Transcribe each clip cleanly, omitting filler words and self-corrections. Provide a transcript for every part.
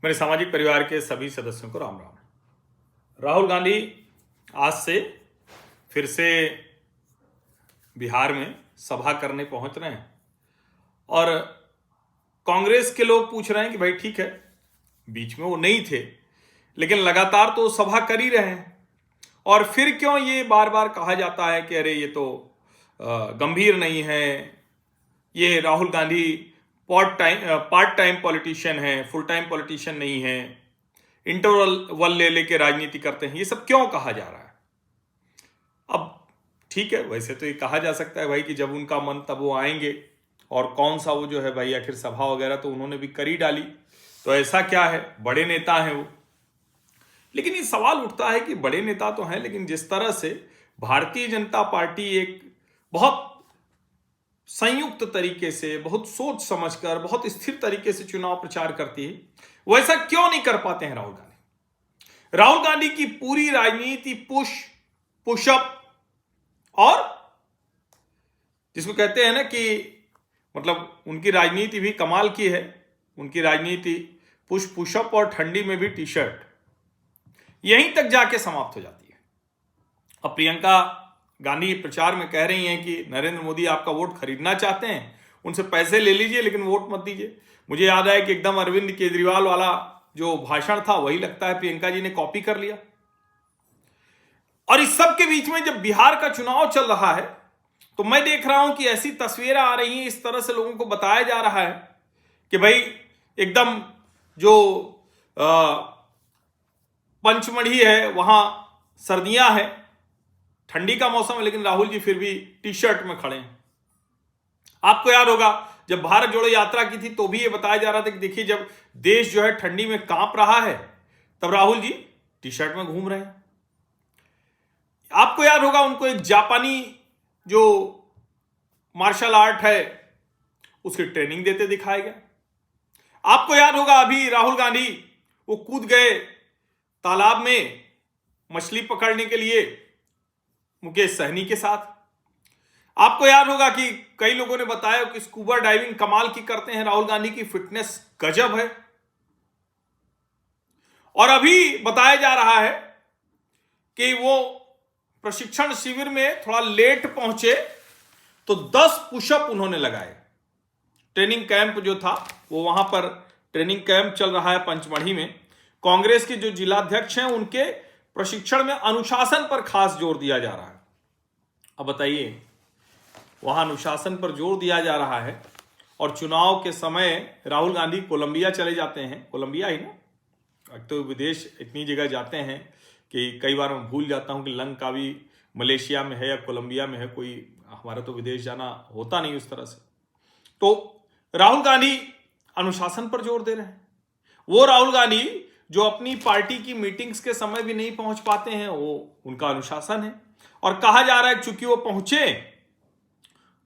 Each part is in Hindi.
मेरे सामाजिक परिवार के सभी सदस्यों को राम राम। राहुल गांधी आज से फिर से बिहार में सभा करने पहुंच रहे हैं और कांग्रेस के लोग पूछ रहे हैं कि भाई ठीक है, बीच में वो नहीं थे लेकिन लगातार तो सभा कर ही रहे हैं और फिर क्यों ये बार बार कहा जाता है कि अरे ये तो गंभीर नहीं है, ये Rahul Gandhi part time politician है, फुल टाइम पॉलिटिशियन नहीं है, इंटरवल ले लेके राजनीति करते हैं, ये सब क्यों कहा जा रहा है। अब ठीक है, वैसे तो ये कहा जा सकता है भाई कि जब उनका मन तब वो आएंगे और कौन सा वो जो है भाई, आखिर सभा वगैरह तो उन्होंने भी कर ही डाली, तो ऐसा क्या है, बड़े नेता हैं वो। लेकिन ये सवाल उठता है कि बड़े नेता तो हैं, लेकिन जिस तरह से भारतीय जनता पार्टी एक बहुत संयुक्त तरीके से, बहुत सोच समझकर, बहुत स्थिर तरीके से चुनाव प्रचार करती है, वैसा क्यों नहीं कर पाते हैं राहुल गांधी। राहुल गांधी की पूरी राजनीति पुशअप और जिसको कहते हैं ना कि मतलब उनकी राजनीति भी कमाल की है। उनकी राजनीति पुशअप और ठंडी में भी टी शर्ट, यहीं तक जाके समाप्त हो जाती है। अब प्रियंका गांधी प्रचार में कह रही हैं कि नरेंद्र मोदी आपका वोट खरीदना चाहते हैं, उनसे पैसे ले लीजिए लेकिन वोट मत दीजिए। मुझे याद है कि एकदम अरविंद केजरीवाल वाला जो भाषण था वही लगता है प्रियंका जी ने कॉपी कर लिया। और इस सब के बीच में जब बिहार का चुनाव चल रहा है तो मैं देख रहा हूं कि ऐसी तस्वीरें आ रही हैं, इस तरह से लोगों को बताया जा रहा है कि भाई एकदम जो पंचमढ़ी है वहां सर्दियां हैं, ठंडी का मौसम है, लेकिन राहुल जी फिर भी टी शर्ट में खड़े हैं। आपको याद होगा जब भारत जोड़ो यात्रा की थी तो भी ये बताया जा रहा था कि देखिए जब देश जो है ठंडी में कांप रहा है तब राहुल जी टी शर्ट में घूम रहे हैं। आपको याद होगा उनको एक जापानी जो मार्शल आर्ट है उसकी ट्रेनिंग देते दिखाया गया। आपको याद होगा अभी राहुल गांधी वो कूद गए तालाब में मछली पकड़ने के लिए मुकेश सहनी के साथ। आपको याद होगा कि कई लोगों ने बताया कि स्कूबा डाइविंग कमाल की करते हैं, राहुल गांधी की फिटनेस गजब है। और अभी बताया जा रहा है कि वो प्रशिक्षण शिविर में थोड़ा लेट पहुंचे तो 10 पुशअप उन्होंने लगाए। ट्रेनिंग कैंप जो था वो वहां पर ट्रेनिंग कैंप चल रहा है पंचमढ़ी में। कांग्रेस के जो जिलाध्यक्ष हैं उनके प्रशिक्षण में अनुशासन पर खास जोर दिया जा रहा है। अब बताइए, वहां अनुशासन पर जोर दिया जा रहा है और चुनाव के समय राहुल गांधी कोलंबिया चले जाते हैं। कोलंबिया ही ना, तो विदेश इतनी जगह जाते हैं कि कई बार मैं भूल जाता हूं कि लंका भी मलेशिया में है या कोलंबिया में है। कोई हमारा तो विदेश जाना होता नहीं उस तरह से। तो राहुल गांधी अनुशासन पर जोर दे रहे हैं। वो राहुल गांधी जो अपनी पार्टी की मीटिंग्स के समय भी नहीं पहुंच पाते हैं, वो उनका अनुशासन है। और कहा जा रहा है चूंकि वो पहुंचे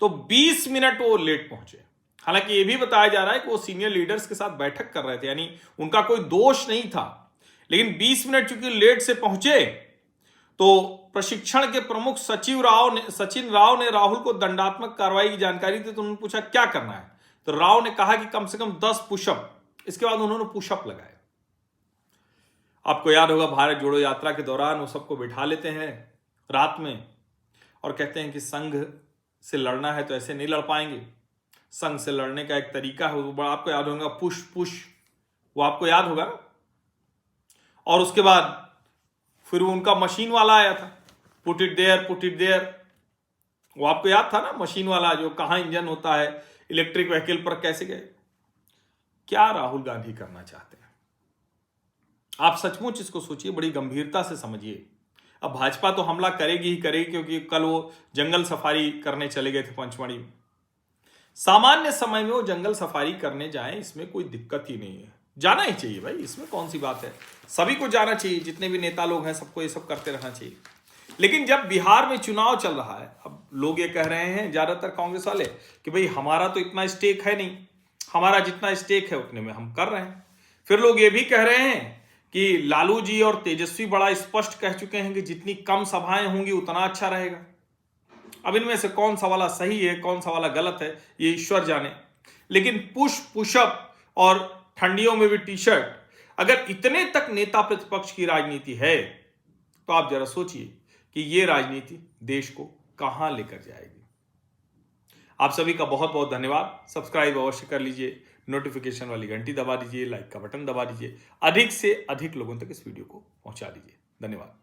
तो 20 मिनट वो लेट पहुंचे। हालांकि ये भी बताया जा रहा है कि वो सीनियर लीडर्स के साथ बैठक कर रहे थे, यानी उनका कोई दोष नहीं था, लेकिन 20 मिनट चूंकि लेट से पहुंचे तो प्रशिक्षण के प्रमुख सचिन राव ने राहुल को दंडात्मक कार्रवाई की जानकारी दी। तो उन्होंने पूछा क्या करना है, तो राव ने कहा कि कम से कम 10 पुशअप। इसके बाद उन्होंने पुशअप लगाए। आपको याद होगा भारत जोड़ो यात्रा के दौरान वो सबको बिठा लेते हैं रात में और कहते हैं कि संघ से लड़ना है तो ऐसे नहीं लड़ पाएंगे। संघ से लड़ने का एक तरीका है, वो आपको याद होगा पुश, वो आपको याद होगा। और उसके बाद फिर वो उनका मशीन वाला आया था, पुट इट देयर, वो आपको याद था ना, मशीन वाला जो कहाँ इंजन होता है, इलेक्ट्रिक व्हीकल पर कैसे गए। क्या राहुल गांधी करना चाहते हैं आप सचमुच इसको सोचिए, बड़ी गंभीरता से समझिए। अब भाजपा तो हमला करेगी ही करेगी, क्योंकि कल वो जंगल सफारी करने चले गए थे पंचमढ़ी में। सामान्य समय में वो जंगल सफारी करने जाएं, इसमें कोई दिक्कत ही नहीं है, जाना ही चाहिए भाई, इसमें कौन सी बात है। सभी को जाना चाहिए, जितने भी नेता लोग हैं सबको ये सब करते रहना चाहिए। लेकिन जब बिहार में चुनाव चल रहा है, अब लोग ये कह रहे हैं ज्यादातर कांग्रेस वाले कि भाई हमारा तो इतना स्टेक है नहीं, हमारा जितना स्टेक है उतने में हम कर रहे हैं। फिर लोग ये भी कह रहे हैं कि लालू जी और तेजस्वी बड़ा स्पष्ट कह चुके हैं कि जितनी कम सभाएं होंगी उतना अच्छा रहेगा। अब इनमें से कौन सा वाला सही है, कौन सा वाला गलत है, ये ईश्वर जाने। लेकिन पुशअप और ठंडियों में भी टी शर्ट, अगर इतने तक नेता प्रतिपक्ष की राजनीति है तो आप जरा सोचिए कि ये राजनीति देश को कहां लेकर जाएगी। आप सभी का बहुत बहुत धन्यवाद। सब्सक्राइब अवश्य कर लीजिए, नोटिफिकेशन वाली घंटी दबा दीजिए, लाइक का बटन दबा दीजिए, अधिक से अधिक लोगों तक इस वीडियो को पहुंचा दीजिए। धन्यवाद।